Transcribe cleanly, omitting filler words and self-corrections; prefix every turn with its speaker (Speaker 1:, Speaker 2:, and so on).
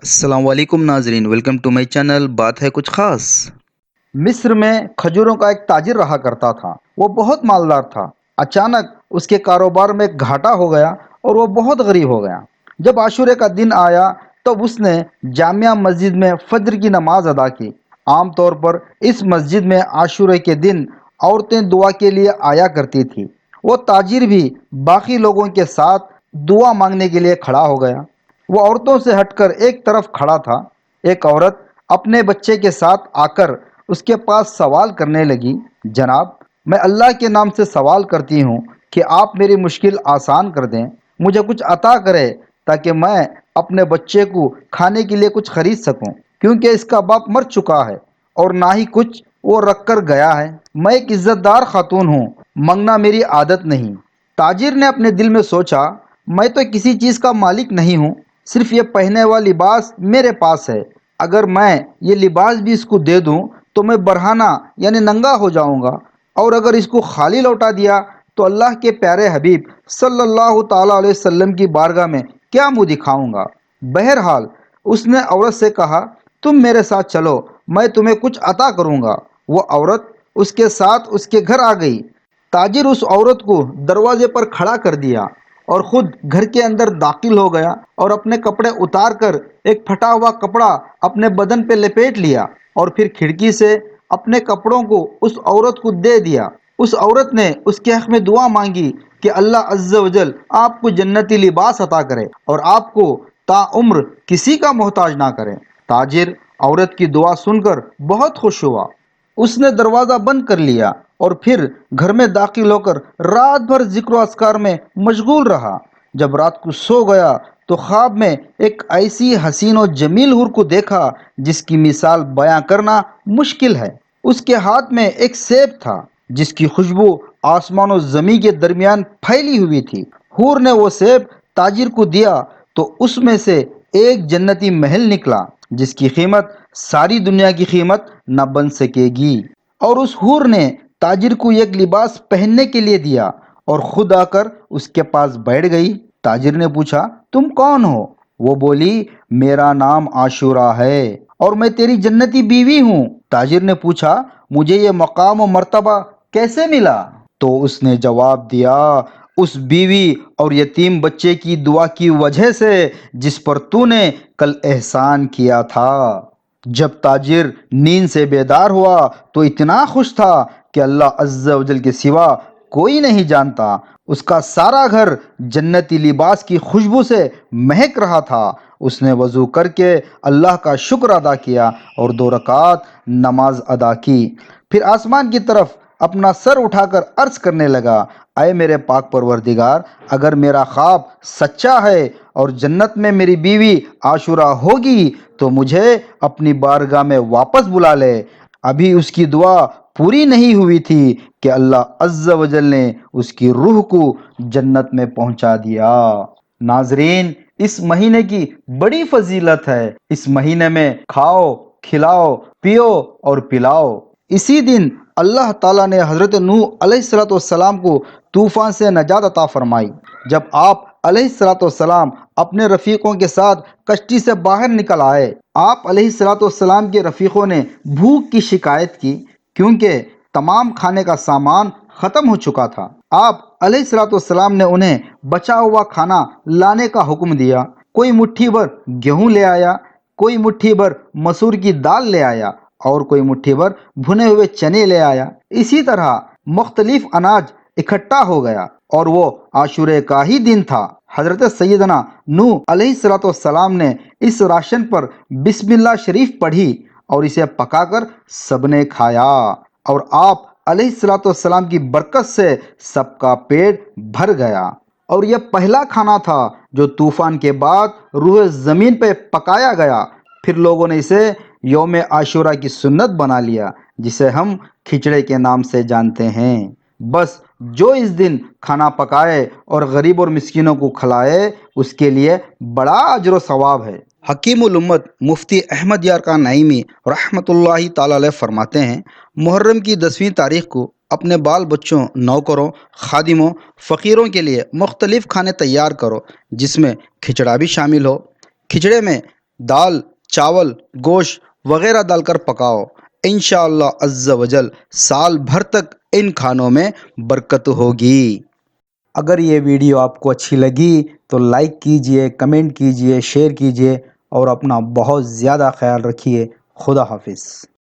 Speaker 1: السلام علیکم ناظرین، ویلکم ٹو مائی چینل بات ہے کچھ خاص۔
Speaker 2: مصر میں کھجوروں کا ایک تاجر رہا کرتا تھا۔ وہ بہت مالدار تھا۔ اچانک اس کے کاروبار میں گھاٹا ہو گیا اور وہ بہت غریب ہو گیا۔ جب عاشورے کا دن آیا تب اس نے جامع مسجد میں فجر کی نماز ادا کی۔ عام طور پر اس مسجد میں عاشورے کے دن عورتیں دعا کے لیے آیا کرتی تھیں۔ وہ تاجر بھی باقی لوگوں کے ساتھ دعا مانگنے کے لیے کھڑا ہو گیا۔ وہ عورتوں سے ہٹ کر ایک طرف کھڑا تھا۔ ایک عورت اپنے بچے کے ساتھ آ کر اس کے پاس سوال کرنے لگی، جناب، میں اللہ کے نام سے سوال کرتی ہوں کہ آپ میری مشکل آسان کر دیں، مجھے کچھ عطا کرے تاکہ میں اپنے بچے کو کھانے کے لیے کچھ خرید سکوں، کیونکہ اس کا باپ مر چکا ہے اور نہ ہی کچھ وہ رکھ کر گیا ہے۔ میں ایک عزت دار خاتون ہوں، منگنا میری عادت نہیں۔ تاجر نے اپنے دل میں سوچا، میں تو کسی چیز کا مالک نہیں ہوں، صرف یہ پہننے والا لباس میرے پاس ہے۔ اگر میں یہ لباس بھی اس کو دے دوں تو میں برہنہ یعنی ننگا ہو جاؤں گا، اور اگر اس کو خالی لوٹا دیا تو اللہ کے پیارے حبیب صلی اللہ تعالیٰ علیہ وسلم کی بارگاہ میں کیا منہ دکھاؤں گا۔ بہرحال اس نے عورت سے کہا، تم میرے ساتھ چلو، میں تمہیں کچھ عطا کروں گا۔ وہ عورت اس کے ساتھ اس کے گھر آ گئی۔ تاجر اس عورت کو دروازے پر کھڑا کر دیا اور خود گھر کے اندر داخل ہو گیا اور اپنے کپڑے اتار کر ایک پھٹا ہوا کپڑا اپنے بدن پہ لپیٹ لیا اور پھر کھڑکی سے اپنے کپڑوں کو اس عورت کو دے دیا۔ اس عورت نے اس کے حق میں دعا مانگی کہ اللہ عز و جل آپ کو جنتی لباس عطا کرے اور آپ کو تا عمر کسی کا محتاج نہ کرے۔ تاجر عورت کی دعا سن کر بہت خوش ہوا۔ اس نے دروازہ بند کر لیا اور پھر گھر میں داخل ہو کر رات بھر ذکر و اذکار میں مشغول رہا۔ جب رات کو سو گیا تو خواب میں ایک ایسی حسین و جمیل حور کو دیکھا جس کی مثال بیاں کرنا مشکل ہے۔ اس کے ہاتھ میں ایک سیب تھا جس کی خوشبو آسمان و زمین کے درمیان پھیلی ہوئی تھی۔ حور نے وہ سیب تاجر کو دیا تو اس میں سے ایک جنتی محل نکلا جس کی قیمت ساری دنیا کی قیمت نہ بن سکے گی۔ اور اس حور نے تاجر کو ایک لباس پہننے کے لیے دیا اور خود آ کر اس کے پاس بیٹھ گئی۔ تاجر نے پوچھا، تم کون ہو؟ وہ بولی، میرا نام عاشورہ ہے اور میں تیری جنتی بیوی ہوں۔ تاجر نے پوچھا، مجھے یہ مقام و مرتبہ کیسے ملا؟ تو اس نے جواب دیا، اس بیوی اور یتیم بچے کی دعا کی وجہ سے جس پر تو نے کل احسان کیا تھا۔ جب تاجر نیند سے بیدار ہوا تو اتنا خوش تھا کہ اللہ عز و جل کے سوا کوئی نہیں جانتا۔ اس کا سارا گھر جنتی لباس کی خوشبو سے مہک رہا تھا۔ اس نے وضو کر کے اللہ کا شکر ادا کیا اور 2 رکعت نماز ادا کی، پھر آسمان کی طرف اپنا سر اٹھا کر عرض کرنے لگا، اے میرے پاک پروردگار، اگر میرا خواب سچا ہے اور جنت میں میری بیوی عاشورہ ہوگی تو مجھے اپنی بارگاہ میں واپس بلا لے۔ ابھی اس کی دعا پوری نہیں ہوئی تھی کہ اللہ عز و جل نے اس کی روح کو جنت میں پہنچا دیا۔ ناظرین، اس مہینے کی بڑی فضیلت ہے۔ اس مہینے میں کھاؤ، کھلاؤ، پیو اور پلاؤ۔ اسی دن اللہ تعالیٰ نے حضرت نوح علیہ السلام کو طوفان سے نجات عطا فرمائی۔ جب آپ علیہ السلام اپنے رفیقوں کے ساتھ کشتی سے باہر نکل آئے، آپ علیہ السلام کے رفیقوں نے بھوک کی شکایت کی کیونکہ تمام کھانے کا سامان ختم ہو چکا تھا۔ آپ علیہ السلام نے انہیں بچا ہوا کھانا لانے کا حکم دیا۔ کوئی مٹھی بھر گیہوں لے آیا، کوئی مٹھی بھر مسور کی دال لے آیا اور کوئی مٹھی بھر بھنے ہوئے چنے لے آیا۔ اسی طرح مختلف اناج اکٹھا ہو گیا اور وہ عاشورے کا ہی دن تھا۔ حضرت سیدنا نوح علیہ السلام نے اس راشن پر بسم اللہ شریف پڑھی اور اسے پکا کر سب نے کھایا، اور آپ علیہ السلام کی برکت سے سب کا پیٹ بھر گیا۔ اور یہ پہلا کھانا تھا جو طوفان کے بعد روح زمین پہ پکایا گیا۔ پھر لوگوں نے اسے یوم عاشورہ کی سنت بنا لیا جسے ہم کھچڑے کے نام سے جانتے ہیں۔ بس جو اس دن کھانا پکائے اور غریب اور مسکینوں کو کھلائے اس کے لیے بڑا اجر و ثواب ہے۔
Speaker 1: حکیم الامت مفتی احمد یارکان نعیمی رحمۃ اللہ تعالی علیہ فرماتے ہیں، محرم کی 10ویں تاریخ کو اپنے بال بچوں، نوکروں، خادموں، فقیروں کے لیے مختلف کھانے تیار کرو جس میں کھچڑا بھی شامل ہو۔ کھچڑے میں دال، چاول، گوشت وغیرہ ڈال کر پکاؤ۔ انشاءاللہ عز و جل سال بھر تک ان کھانوں میں برکت ہوگی۔
Speaker 2: اگر یہ ویڈیو آپ کو اچھی لگی تو لائک کیجئے، کمنٹ کیجئے، شیئر کیجئے اور اپنا بہت زیادہ خیال رکھیے۔ خدا حافظ۔